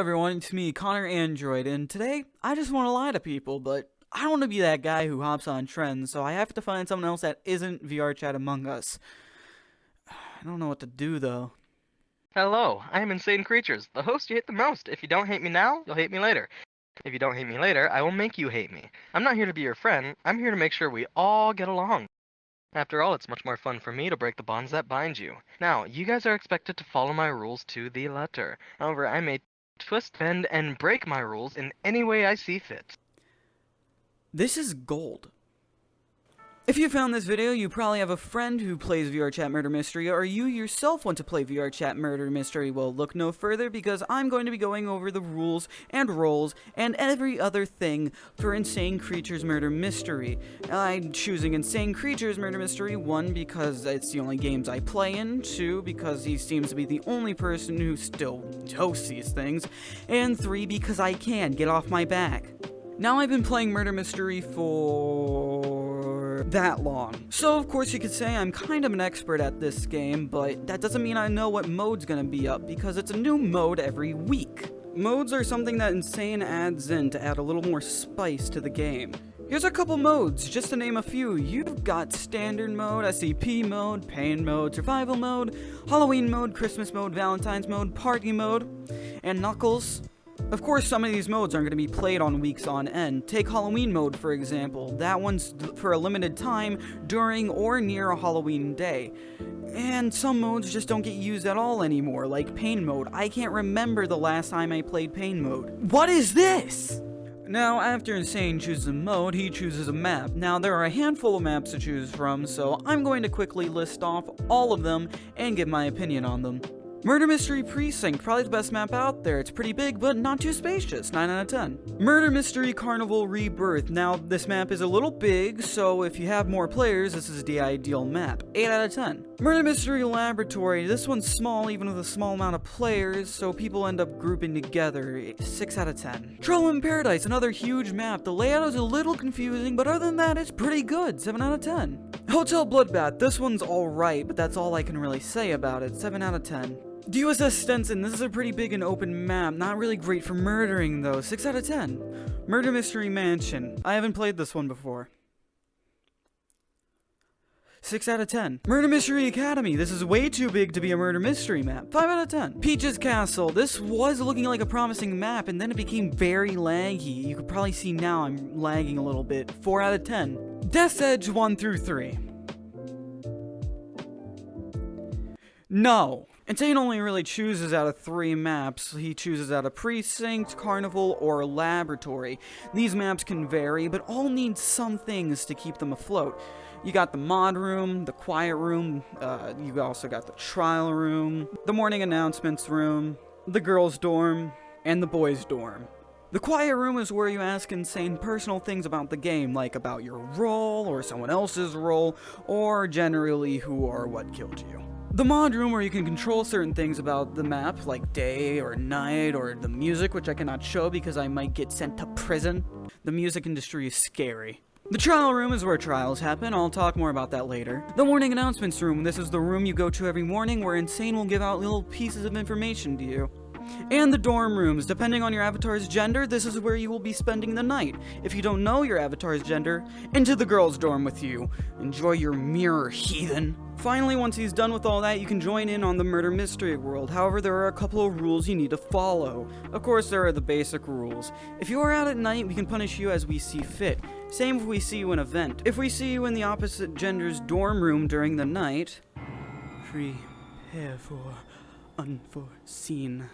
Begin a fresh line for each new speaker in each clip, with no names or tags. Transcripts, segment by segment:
everyone, it's me, Connor Android, and today I just want to lie to people, but I don't want to be that guy who hops on trends, so I have to find someone else that isn't VR Chat Among Us. I don't know what to do though.
Hello, I am Insane Creatures, the host you hate the most. If you don't hate me now, you'll hate me later. If you don't hate me later, I will make you hate me. I'm not here to be your friend, I'm here to make sure we all get along. After all, it's much more fun for me to break the bonds that bind you. Now, you guys are expected to follow my rules to the letter. However, I may twist, bend, and break my rules in any way I see fit.
This is gold. If you found this video, you probably have a friend who plays VR Chat Murder Mystery, or you yourself want to play VR Chat Murder Mystery. Well, look no further, because I'm going to be going over the rules and roles and every other thing for Insane Creatures Murder Mystery. I'm choosing Insane Creatures Murder Mystery, 1, because it's the only games I play in, 2, because he seems to be the only person who still hosts these things, and 3, because I can. Get off my back. Now, I've been playing Murder Mystery for that long. So, of course, you could say I'm kind of an expert at this game, but that doesn't mean I know what mode's gonna be up, because it's a new mode every week. Modes are something that Insane adds in to add a little more spice to the game. Here's a couple modes, just to name a few. You've got Standard Mode, SCP Mode, Pain Mode, Survival Mode, Halloween Mode, Christmas Mode, Valentine's Mode, Party Mode, and Knuckles. Of course, some of these modes aren't going to be played on weeks on end. Take Halloween mode, for example. That one's for a limited time during or near a Halloween day. And some modes just don't get used at all anymore, like Pain mode. I can't remember the last time I played Pain mode. What is this? Now, after Insane chooses a mode, he chooses a map. Now, there are a handful of maps to choose from, so I'm going to quickly list off all of them and give my opinion on them. Murder Mystery Precinct, probably the best map out there. It's pretty big, but not too spacious, 9 out of 10. Murder Mystery Carnival Rebirth. Now, this map is a little big, so if you have more players, this is the ideal map, 8 out of 10. Murder Mystery Laboratory. This one's small, even with a small amount of players, so people end up grouping together, 6 out of 10. Trouble in Paradise, another huge map. The layout is a little confusing, but other than that, it's pretty good, 7 out of 10. Hotel Bloodbath. This one's alright, but that's all I can really say about it, 7 out of 10. USS Stenson, this is a pretty big and open map, not really great for murdering though, 6 out of 10. Murder Mystery Mansion, I haven't played this one before. 6 out of 10. Murder Mystery Academy, this is way too big to be a murder mystery map, 5 out of 10. Peach's Castle, this was looking like a promising map and then it became very laggy. You could probably see now I'm lagging a little bit, 4 out of 10. Death's Edge 1 through 3. No. Insane only really chooses out of 3 maps. He chooses out of Precinct, Carnival, or Laboratory. These maps can vary, but all need some things to keep them afloat. You got the mod room, the quiet room, you also got the trial room, the morning announcements room, the girls' dorm, and the boys' dorm. The quiet room is where you ask Insane personal things about the game, like about your role, or someone else's role, or generally who or what killed you. The mod room, where you can control certain things about the map, like day or night, or the music, which I cannot show because I might get sent to prison. The music industry is scary. The trial room is where trials happen. I'll talk more about that later. The morning announcements room. This is the room you go to every morning where Insane will give out little pieces of information to you. And the dorm rooms. Depending on your avatar's gender, this is where you will be spending the night. If you don't know your avatar's gender, into the girls' dorm with you. Enjoy your mirror, heathen. Finally, once he's done with all that, you can join in on the murder mystery world. However, there are a couple of rules you need to follow. Of course, there are the basic rules. If you are out at night, we can punish you as we see fit. Same if we see you in a vent. If we see you in the opposite gender's dorm room during the night, prepare for unforeseen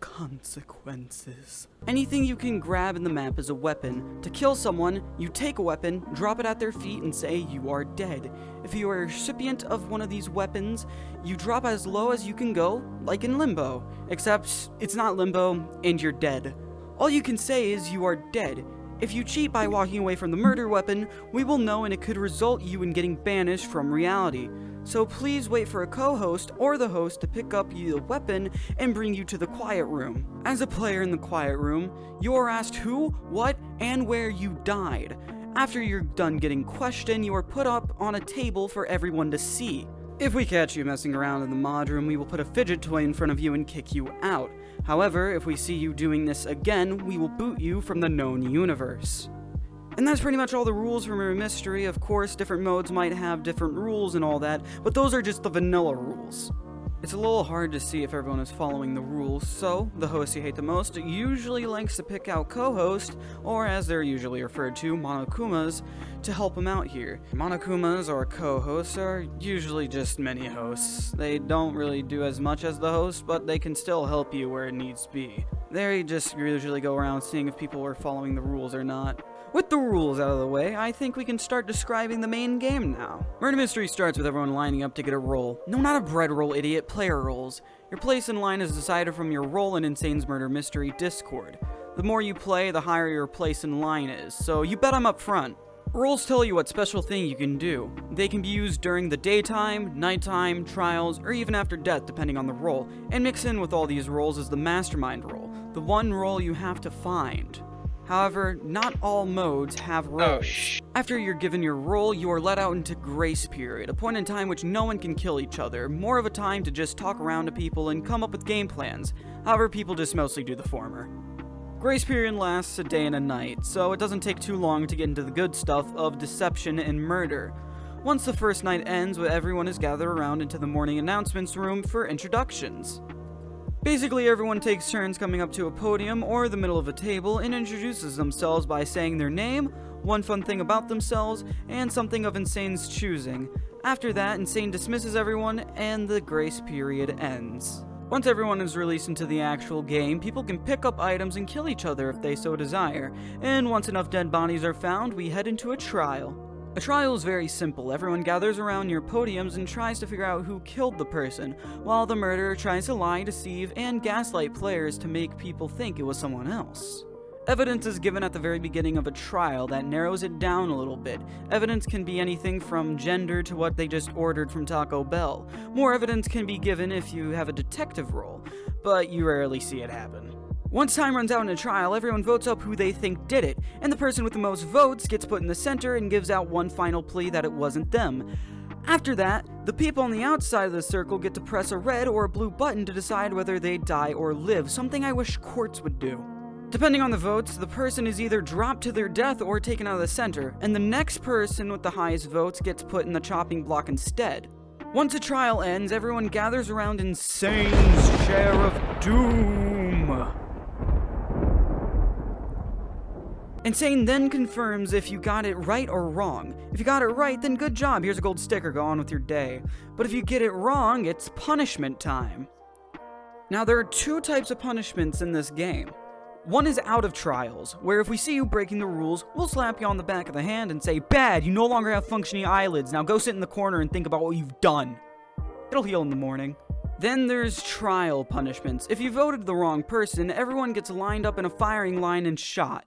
consequences. Anything you can grab in the map is a weapon. To kill someone, you take a weapon, drop it at their feet, and say you are dead. If you are a recipient of one of these weapons, you drop as low as you can go, like in Limbo. Except, it's not Limbo, and you're dead. All you can say is you are dead. If you cheat by walking away from the murder weapon, we will know and it could result you in getting banished from reality. So please wait for a co-host or the host to pick up the weapon and bring you to the quiet room. As a player in the quiet room, you are asked who, what, and where you died. After you're done getting questioned, you are put up on a table for everyone to see. If we catch you messing around in the mod room, we will put a fidget toy in front of you and kick you out. However, if we see you doing this again, we will boot you from the known universe. And that's pretty much all the rules for Murder Mystery. Of course, different modes might have different rules and all that, but those are just the vanilla rules. It's a little hard to see if everyone is following the rules, so the host you hate the most usually likes to pick out co-host, or as they're usually referred to, Monokumas, to help them out here. Monokumas, or co-hosts, are usually just mini-hosts. They don't really do as much as the host, but they can still help you where it needs to be. They just usually go around seeing if people are following the rules or not. With the rules out of the way, I think we can start describing the main game now. Murder Mystery starts with everyone lining up to get a roll. No, not a bread roll, idiot, player rolls. Your place in line is decided from your role in Insane's Murder Mystery Discord. The more you play, the higher your place in line is, so you bet I'm up front. Rolls tell you what special thing you can do. They can be used during the daytime, nighttime, trials, or even after death depending on the role, and mixed in with all these rolls is the Mastermind roll, the one role you have to find. However, not all modes have roles. After you're given your role, you are let out into Grace Period, a point in time which no one can kill each other, more of a time to just talk around to people and come up with game plans. However, people just mostly do the former. Grace Period lasts a day and a night, so it doesn't take too long to get into the good stuff of deception and murder. Once the first night ends, everyone is gathered around into the morning announcements room for introductions. Basically, everyone takes turns coming up to a podium or the middle of a table and introduces themselves by saying their name, one fun thing about themselves, and something of Insane's choosing. After that, Insane dismisses everyone, and the grace period ends. Once everyone is released into the actual game, people can pick up items and kill each other if they so desire, and once enough dead bodies are found, we head into a trial. A trial is very simple. Everyone gathers around near podiums and tries to figure out who killed the person, while the murderer tries to lie, deceive, and gaslight players to make people think it was someone else. Evidence is given at the very beginning of a trial that narrows it down a little bit. Evidence can be anything from gender to what they just ordered from Taco Bell. More evidence can be given if you have a detective role, but you rarely see it happen. Once time runs out in a trial, everyone votes up who they think did it, and the person with the most votes gets put in the center and gives out one final plea that it wasn't them. After that, the people on the outside of the circle get to press a red or a blue button to decide whether they die or live, something I wish courts would do. Depending on the votes, the person is either dropped to their death or taken out of the center, and the next person with the highest votes gets put in the chopping block instead. Once a trial ends, everyone gathers around Insane's chair of doom. Insane then confirms if you got it right or wrong. If you got it right, then good job, here's a gold sticker, go on with your day. But if you get it wrong, it's punishment time. Now there are two types of punishments in this game. One is out of trials, where if we see you breaking the rules, we'll slap you on the back of the hand and say, "Bad, you no longer have functioning eyelids, now go sit in the corner and think about what you've done." It'll heal in the morning. Then there's trial punishments. If you voted the wrong person, everyone gets lined up in a firing line and shot.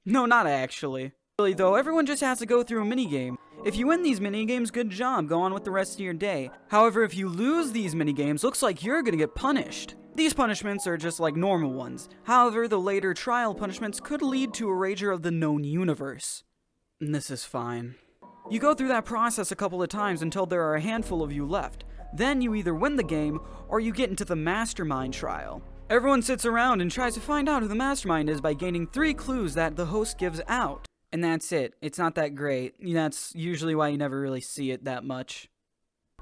No, not actually. Really though, everyone just has to go through a minigame. If you win these minigames, good job, go on with the rest of your day. However, if you lose these minigames, looks like you're gonna get punished. These punishments are just like normal ones. However, the later trial punishments could lead to a rager of the known universe. And this is fine. You go through that process a couple of times until there are a handful of you left. Then you either win the game, or you get into the Mastermind trial. Everyone sits around and tries to find out who the mastermind is by gaining 3 clues that the host gives out. And that's it. It's not that great. That's usually why you never really see it that much.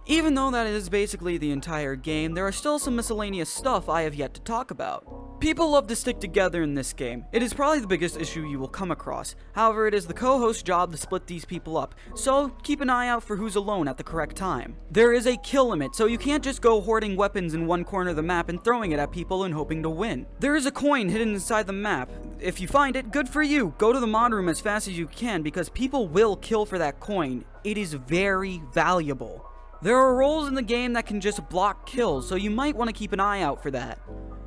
Even though that is basically the entire game, there are still some miscellaneous stuff I have yet to talk about. People love to stick together in this game. It is probably the biggest issue you will come across. However, it is the co-host's job to split these people up, so keep an eye out for who's alone at the correct time. There is a kill limit, so you can't just go hoarding weapons in one corner of the map and throwing it at people and hoping to win. There is a coin hidden inside the map. If you find it, good for you. Go to the mod room as fast as you can because people will kill for that coin. It is very valuable. There are roles in the game that can just block kills, so you might want to keep an eye out for that.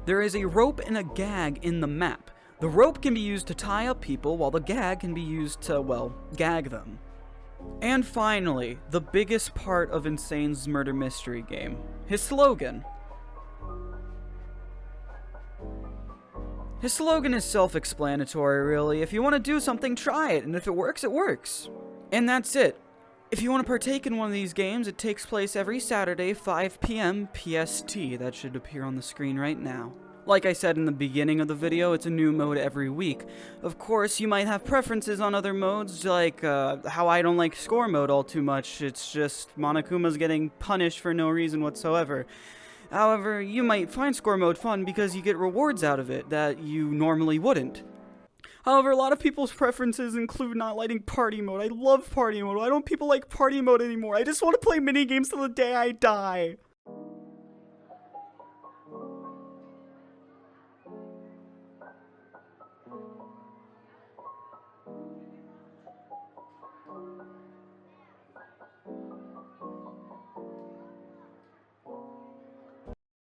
There is a rope and a gag in the map. The rope can be used to tie up people, while the gag can be used to, well, gag them. And finally, the biggest part of Insane's murder mystery game, his slogan. His slogan is self-explanatory, really. If you want to do something, try it, and if it works, it works. And that's it. If you want to partake in one of these games, it takes place every Saturday, 5 p.m. PST. That should appear on the screen right now. Like I said in the beginning of the video, it's a new mode every week. Of course, you might have preferences on other modes, like how I don't like score mode all too much. It's just Monokuma's getting punished for no reason whatsoever. However, you might find score mode fun because you get rewards out of it that you normally wouldn't. However, a lot of people's preferences include not liking party mode. I love party mode. Why don't people like party mode anymore? I just want to play minigames till the day I die.